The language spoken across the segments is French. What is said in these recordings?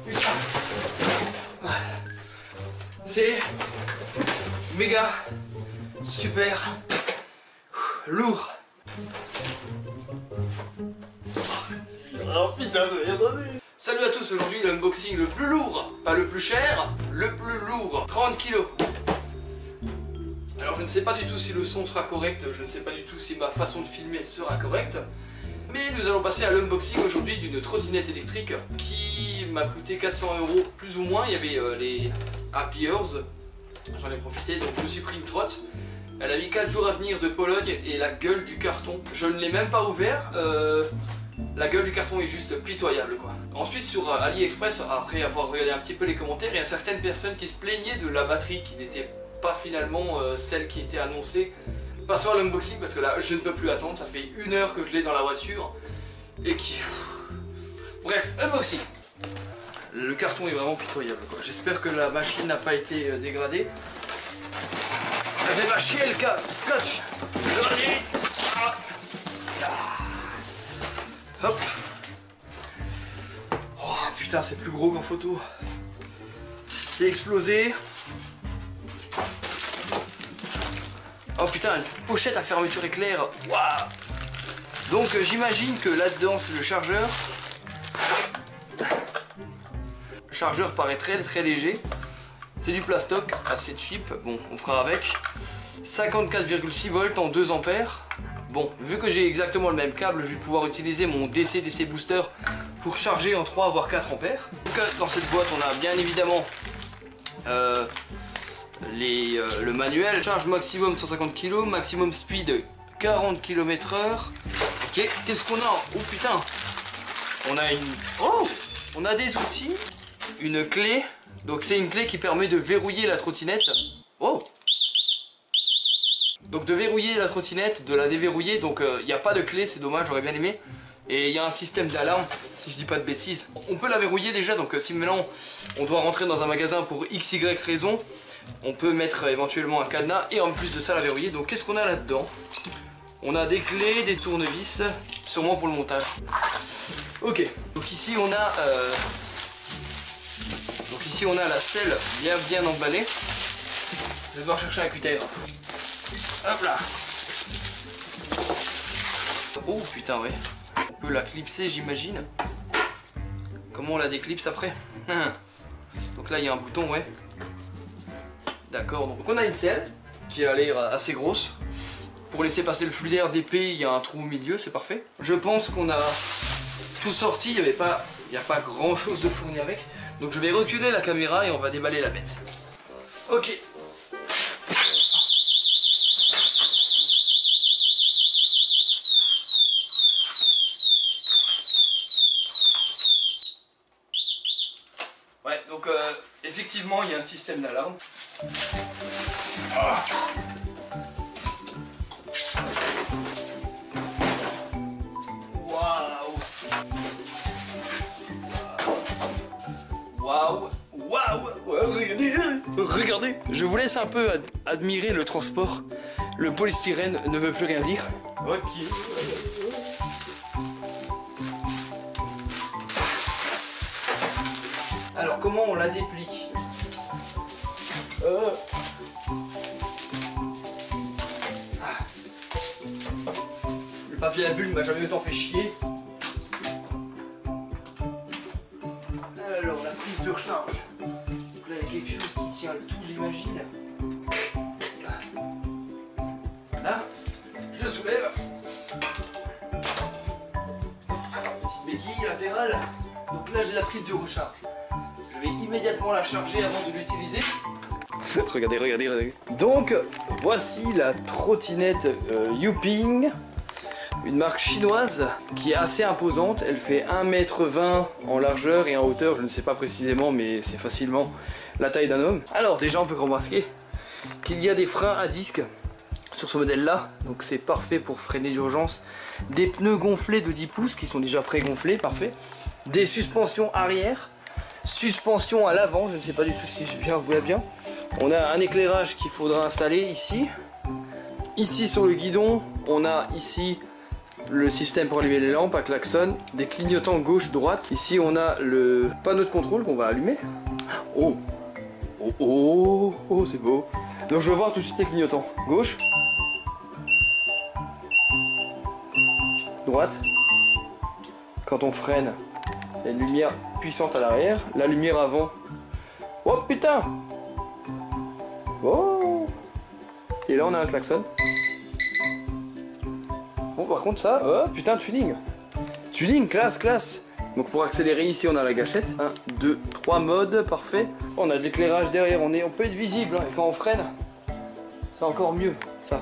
Putain. C'est méga super lourd. Oh putain de merde. Salut à tous, aujourd'hui l'unboxing le plus lourd, pas le plus cher, le plus lourd, 30 kilos. Alors je ne sais pas du tout si le son sera correct, je ne sais pas du tout si ma façon de filmer sera correcte. Mais nous allons passer à l'unboxing aujourd'hui d'une trottinette électrique qui m'a coûté 400 € plus ou moins. Il y avait les Happy Hours, j'en ai profité, donc je me suis pris une trotte. Elle a mis 4 jours à venir de Pologne et la gueule du carton, je ne l'ai même pas ouvert. La gueule du carton est juste pitoyable quoi. Ensuite sur AliExpress, après avoir regardé un petit peu les commentaires, il y a certaines personnes qui se plaignaient de la batterie qui n'était pas finalement celle qui était annoncée. Passons à l'unboxing parce que là je ne peux plus attendre, ça fait 1 heure que je l'ai dans la voiture et qui... Bref, unboxing. Le carton est vraiment pitoyable quoi. J'espère que la machine n'a pas été dégradée. Elle va chier le scotch. Hop. Oh putain, c'est plus gros qu'en photo. C'est explosé. Oh putain, une pochette à fermeture éclair. Waouh. Donc j'imagine que là-dedans c'est le chargeur. Le chargeur paraît très léger. C'est du plastoc, assez cheap. Bon, on fera avec. 54,6 volts en 2 ampères. Bon, vu que j'ai exactement le même câble, je vais pouvoir utiliser mon DC booster pour charger en 3 voire 4 ampères. Donc dans cette boîte on a bien évidemment le manuel. Charge maximum 150 kg, maximum speed 40 km/h. Ok, qu'est-ce qu'on a? Oh putain. On a une... Oh, on a des outils. Une clé. Donc c'est une clé qui permet de verrouiller la trottinette. Oh. Donc de verrouiller la trottinette, de la déverrouiller, donc il n'y a pas de clé, c'est dommage, j'aurais bien aimé. Et il y a un système d'alarme, si je dis pas de bêtises. On peut la verrouiller déjà, donc si maintenant on doit rentrer dans un magasin pour XY raison, on peut mettre éventuellement un cadenas et en plus de ça la verrouiller. Donc qu'est-ce qu'on a là-dedans? On a des clés, des tournevis, sûrement pour le montage. Ok, donc ici on a la selle bien emballée. Je vais devoir chercher un cutter. Hop là. Oh putain ouais. On peut la clipser j'imagine. Comment on la déclipse après? Donc là il y a un bouton ouais. D'accord, donc on a une selle qui a l'air assez grosse. Pour laisser passer le flux d'air d'épée, il y a un trou au milieu, c'est parfait. Je pense qu'on a tout sorti, il n'y a pas grand chose de fourni avec. Donc je vais reculer la caméra et on va déballer la bête. Ok. Ouais, donc effectivement il y a un système d'alarme. Ah. Waouh. Regardez. Je vous laisse un peu admirer le transport. Le polystyrène ne veut plus rien dire. Ok. Alors comment on la déplie? Le papier à bulle m'a jamais autant fait chier. Alors la prise de recharge. Donc là il y a quelque chose qui tient le tout j'imagine. Voilà. Je soulève. Petite béquille latérale. Donc là j'ai la prise de recharge. Je vais immédiatement la charger avant de l'utiliser. regardez. Donc voici la trottinette Yuping. Une marque chinoise qui est assez imposante. Elle fait 1,20 m en largeur et en hauteur, je ne sais pas précisément, mais c'est facilement la taille d'un homme. Alors déjà on peut remarquer qu'il y a des freins à disque sur ce modèle là, donc c'est parfait pour freiner d'urgence. Des pneus gonflés de 10 pouces qui sont déjà pré-gonflés, parfait. Des suspensions arrière, suspension à l'avant, je ne sais pas du tout si je vois bien. On a un éclairage qu'il faudra installer ici. Ici sur le guidon, on a ici le système pour allumer les lampes, un klaxon, des clignotants gauche-droite. Ici on a le panneau de contrôle qu'on va allumer. Oh, oh, oh, oh, c'est beau. Donc je vais voir tout de suite les clignotants. Gauche, droite. Quand on freine, il y a une lumière puissante à l'arrière. La lumière avant. Oh putain! Oh! Et là on a un klaxon. Bon par contre ça, oh putain, tuning. Tuning, classe, classe. Donc pour accélérer ici on a la gâchette. 1, 2, 3 modes, parfait. On a de l'éclairage derrière, on peut être visible. Hein, et quand on freine, c'est encore mieux.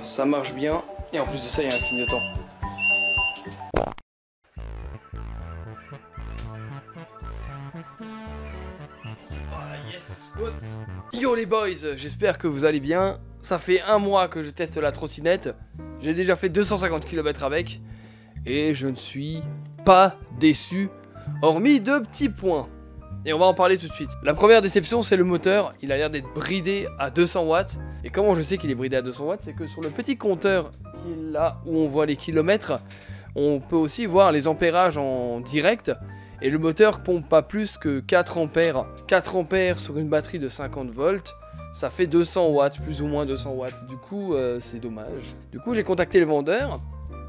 Ça marche bien. Et en plus de ça il y a un clignotant. Yo les boys, j'espère que vous allez bien. Ça fait un mois que je teste la trottinette. J'ai déjà fait 250 km avec. Et je ne suis pas déçu, hormis 2 petits points. Et on va en parler tout de suite. La première déception, c'est le moteur. Il a l'air d'être bridé à 200 watts. Et comment je sais qu'il est bridé à 200 watts? C'est que sur le petit compteur qui est là où on voit les kilomètres, on peut aussi voir les ampérages en direct. Et le moteur pompe pas plus que 4 ampères. 4 ampères sur une batterie de 50 volts, ça fait 200 watts, plus ou moins 200 watts. Du coup, c'est dommage. Du coup, j'ai contacté le vendeur.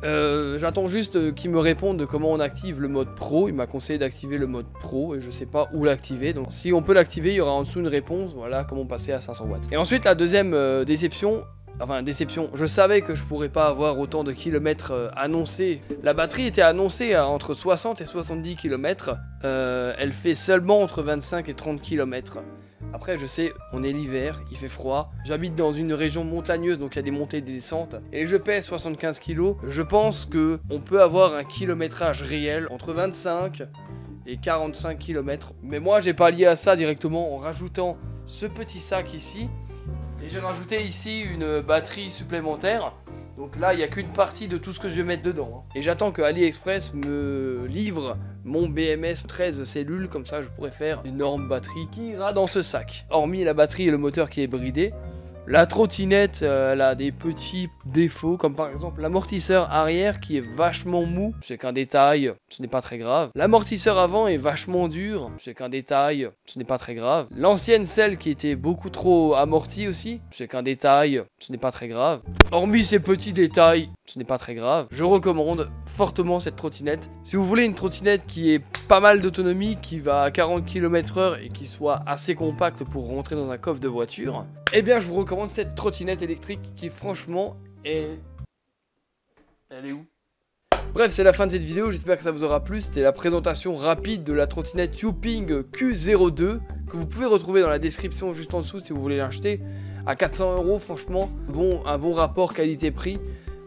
J'attends juste qu'il me réponde de comment on active le mode pro. Il m'a conseillé d'activer le mode pro et je sais pas où l'activer. Donc si on peut l'activer, il y aura en dessous une réponse. Voilà comment passer à 500 watts. Et ensuite, la deuxième déception. Enfin, déception, je savais que je pourrais pas avoir autant de kilomètres annoncés. La batterie était annoncée à entre 60 et 70 km. Elle fait seulement entre 25 et 30 km. Après, je sais, on est l'hiver, il fait froid. J'habite dans une région montagneuse, donc il y a des montées et des descentes. Et je pèse 75 kg. Je pense que on peut avoir un kilométrage réel entre 25 et 45 km. Mais moi, j'ai pallié à ça directement en rajoutant ce petit sac ici. Et j'ai rajouté ici une batterie supplémentaire. Donc là, il n'y a qu'une partie de tout ce que je vais mettre dedans. Et j'attends que AliExpress me livre mon BMS 13 cellules. Comme ça, je pourrais faire une énorme batterie qui ira dans ce sac. Hormis la batterie et le moteur qui est bridé, la trottinette, elle a des petits défauts, comme par exemple l'amortisseur arrière qui est vachement mou, c'est qu'un détail, ce n'est pas très grave. L'amortisseur avant est vachement dur, c'est qu'un détail, ce n'est pas très grave. L'ancienne selle qui était beaucoup trop amortie aussi, c'est qu'un détail, ce n'est pas très grave. Hormis ces petits détails, ce n'est pas très grave. Je recommande fortement cette trottinette. Si vous voulez une trottinette qui ait pas mal d'autonomie, qui va à 40 km/h et qui soit assez compacte pour rentrer dans un coffre de voiture, eh bien je vous recommande cette trottinette électrique qui franchement est... Elle est où? Bref, c'est la fin de cette vidéo, j'espère que ça vous aura plu. C'était la présentation rapide de la trottinette Youping Q02 que vous pouvez retrouver dans la description juste en dessous si vous voulez l'acheter à 400 €. Franchement, un bon rapport qualité-prix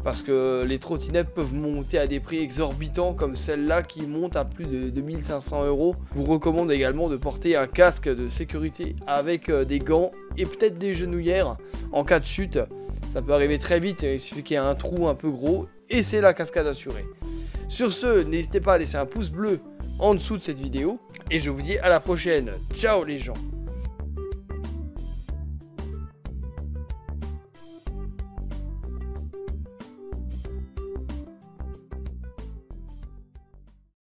parce que les trottinettes peuvent monter à des prix exorbitants comme celle-là qui monte à plus de 2500 €. Je vous recommande également de porter un casque de sécurité avec des gants et peut-être des genouillères en cas de chute. Ça peut arriver très vite, il suffit qu'il y ait un trou un peu gros et c'est la cascade assurée. Sur ce, n'hésitez pas à laisser un pouce bleu en dessous de cette vidéo et je vous dis à la prochaine. Ciao les gens!